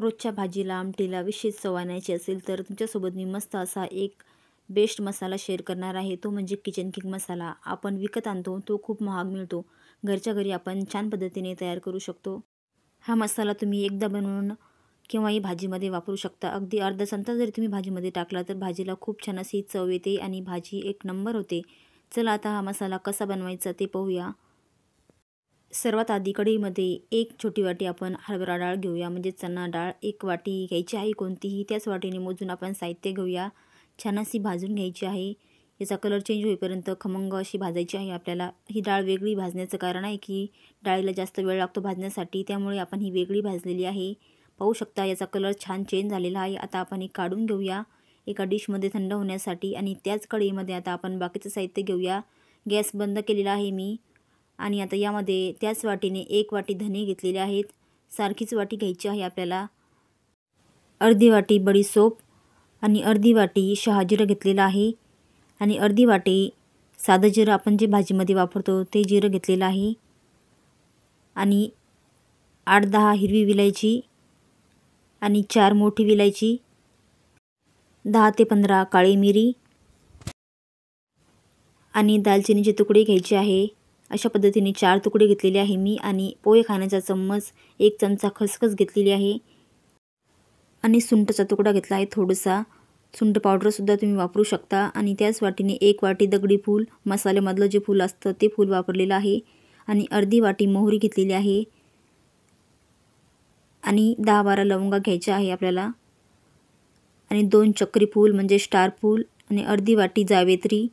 रोजच्या भाजीला, आमटीला विशेष चव आणायची असेल तर तुमच्यासोबत मी मस्त असा एक बेस्ट मसाला शेअर करणार आहे. तो म्हणजे किचन किंग मसाला. आपण विकत आणतो, तो खूप महाग मिळतो. घरच्या घरी आपण छान पद्धतीने तयार करू शकतो. हा मसाला तुम्ही एकदा बनवून केव्हाही भाजीमध्ये वापरू शकता. अगदी अर्धा चमचा जरी तुम्ही भाजीमध्ये टाकला तर भाजीला खूप छान अशी चव येते आणि भाजी एक नंबर होते. चला आता हा मसाला कसा बनवायचा ते पाहूया. सर्वात आधी कढईमध्ये एक छोटी वाटी आपण हरभरा डाळ घेऊया, म्हणजे चणा डाळ. एक वाटी घ्यायची आहे कोणतीही, त्याच वाटीने मोजून आपण साहित्य घेऊया. छान अशी भाजून घ्यायची आहे. याचा कलर चेंज होईपर्यंत खमंग अशी भाजायची आहे आपल्याला. ही डाळ वेगळी भाजण्याचं कारण आहे की डाळीला जास्त वेळ लागतो भाजण्यासाठी, त्यामुळे आपण ही वेगळी भाजलेली आहे. पाहू शकता याचा कलर छान चेंज झालेला आहे. आता आपण हे काढून घेऊया एका डिशमध्ये थंड होण्यासाठी आणि त्याच कढईमध्ये आता आपण बाकीचं साहित्य घेऊया. गॅस बंद केलेला आहे मी. आणि आता यामध्ये त्याच वाटीने एक वाटी धने घेतलेले आहेत. सारखीच वाटी घ्यायची आहे आपल्याला. अर्धी वाटी बडीशोप आणि अर्धी वाटी शहाजिरं घेतलेलं आहे आणि अर्धी वाटी साधं जिरं आपण जे भाजीमध्ये वापरतो ते जिरं घेतलेलं आहे आणि 8-10 हिरवी विलायची आणि 4 मोठी विलायची, 10 ते 15 काळी मिरी आणि दालचिनीचे तुकडे घ्यायचे आहे. अशा पद्धतीने 4 तुकडे घेतलेले आहे मी आणि पोहे खाण्याचा चम्मच 1 चमचा खसखस घेतलेली आहे आणि सुंठचा तुकडा घेतला आहे थोडासा. सुंठ पावडरसुद्धा तुम्ही वापरू शकता आणि त्याच वाटीने 1 वाटी दगडी फूल, मसाल्यामधलं जे फूल असतं ते फूल वापरलेलं आहे आणि अर्धी वाटी मोहरी घेतलेली आहे आणि 10-12 लवंगा घ्यायच्या आहे आपल्याला आणि 2 चक्री फूल म्हणजे स्टार फूल आणि अर्धी वाटी जावेत्री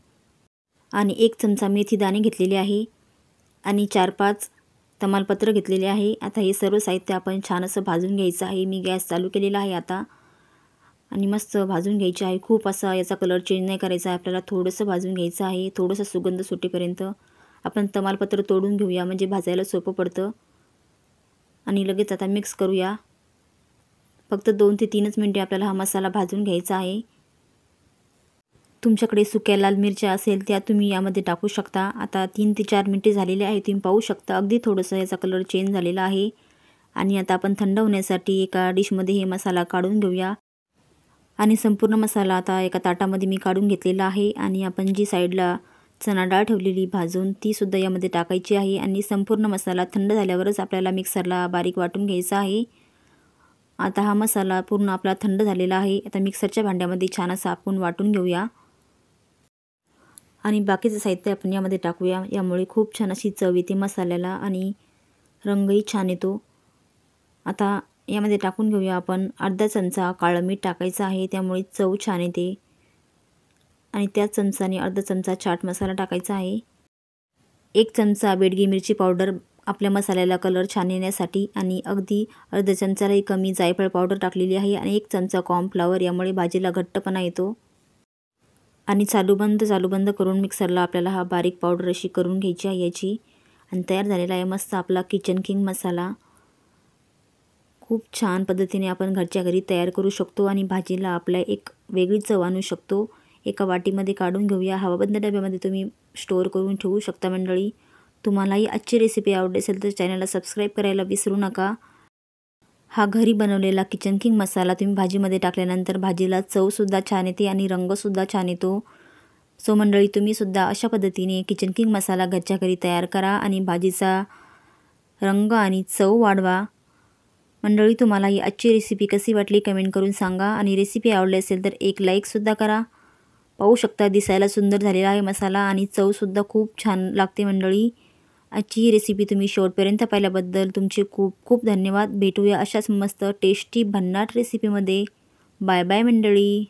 आणि 1 चमचा मेथी दाणे घेतलेले आहे आणि 4-5 तमालपत्र घेतलेले आहे. आता हे सर्व साहित्य आपण छान असं भाजून घ्यायचं आहे. मी गॅस चालू केलेला आहे आता आणि मस्त भाजून घ्यायचे आहे. खूप असा याचा कलर चेंज नाही करायचा आहे आपल्याला, थोडंसं भाजून घ्यायचं आहे. थोडंसं सुगंध सुटेपर्यंत आपण तमालपत्र तोडून घेऊया, म्हणजे भाजायला सोपं पडतं. आणि लगेच आता मिक्स करूया. फक्त 2 ते 3 मिनिटे आपल्याला हा मसाला भाजून घ्यायचा आहे. तुमच्याकडे सुक्या लाल मिरच्या असेल त्या तुम्ही यामध्ये टाकू शकता. आता 3 ते 4 मिनिटे झालेले आहे. तुम्ही पाहू शकता अगदी थोडंसं याचा कलर चेंज झालेला आहे. आणि आता आपण थंड होण्यासाठी एका डिशमध्ये हे मसाला काढून घेऊया आणि संपूर्ण मसाला आता एका ताटामध्ये मी काढून घेतलेला आहे आणि आपण जी साईडला चणा डाळ ठेवलेली भाजून तीसुद्धा यामध्ये टाकायची आहे आणि संपूर्ण मसाला थंड झाल्यावरच आपल्याला मिक्सरला बारीक वाटून घ्यायचा आहे. आता हा मसाला पूर्ण आपला थंड झालेला आहे. आता मिक्सरच्या भांड्यामध्ये छान असा आपण वाटून घेऊया आणि बाकीचं साहित्य आपण यामध्ये टाकूया. यामुळे खूप छान अशी चव येते मसाल्याला आणि रंगही छान येतो. आता यामध्ये टाकून घेऊया आपण अर्धा चमचा काळं मीठ टाकायचं आहे, त्यामुळे चव छान येते आणि त्याच चमचाने अर्धा चमचा चाट मसाला टाकायचा आहे. 1 चमचा बेडगी मिरची पावडर आपल्या मसाल्याला कलर छान येण्यासाठी आणि अगदी अर्धा चमचालाही कमी जायफळ पावडर टाकलेली आहे आणि 1 चमचा कॉर्नफ्लॉवर, यामुळे भाजीला घट्टपणा येतो. आणि चालू बंद करून मिक्सरला आपल्याला हा बारीक पावडर अशी करून घ्यायची आहे याची. आणि तयार झालेला आहे मस्त आपला किचन किंग मसाला. खूप छान पद्धतीने आपण घरच्या घरी तयार करू शकतो आणि भाजीला आपल्या एक वेगळी चव आणू शकतो. एका वाटीमध्ये काढून घेऊया. हवाबंद डब्यामध्ये तुम्ही स्टोअर करून ठेवू शकता मंडळी. तुम्हालाही आजची रेसिपी आवडली असेल तर चॅनलला सबस्क्राईब करायला विसरू नका. हा घरी बनवलेला किचन किंग मसाला तुम्ही भाजीमध्ये टाकल्यानंतर भाजीला चवसुद्धा छान येते आणि रंगसुद्धा छान येतो. सो मंडळी, तुम्हीसुद्धा अशा पद्धतीने किचन किंग मसाला घरच्या घरी तयार करा आणि भाजीचा रंग आणि चव वाढवा. मंडळी, तुम्हाला ही आजची रेसिपी कशी वाटली कमेंट करून सांगा आणि रेसिपी आवडली असेल तर एक लाईकसुद्धा करा. पाहू शकता दिसायला सुंदर झालेला आहे मसाला आणि चवसुद्धा खूप छान लागते मंडळी. आजची ही रेसिपी तुम्ही शेवटपर्यंत पाहिल्याबद्दल तुमचे खूप खूप धन्यवाद. भेटूया अशाच मस्त टेस्टी भन्नाट रेसिपीमध्ये. बाय बाय मंडळी.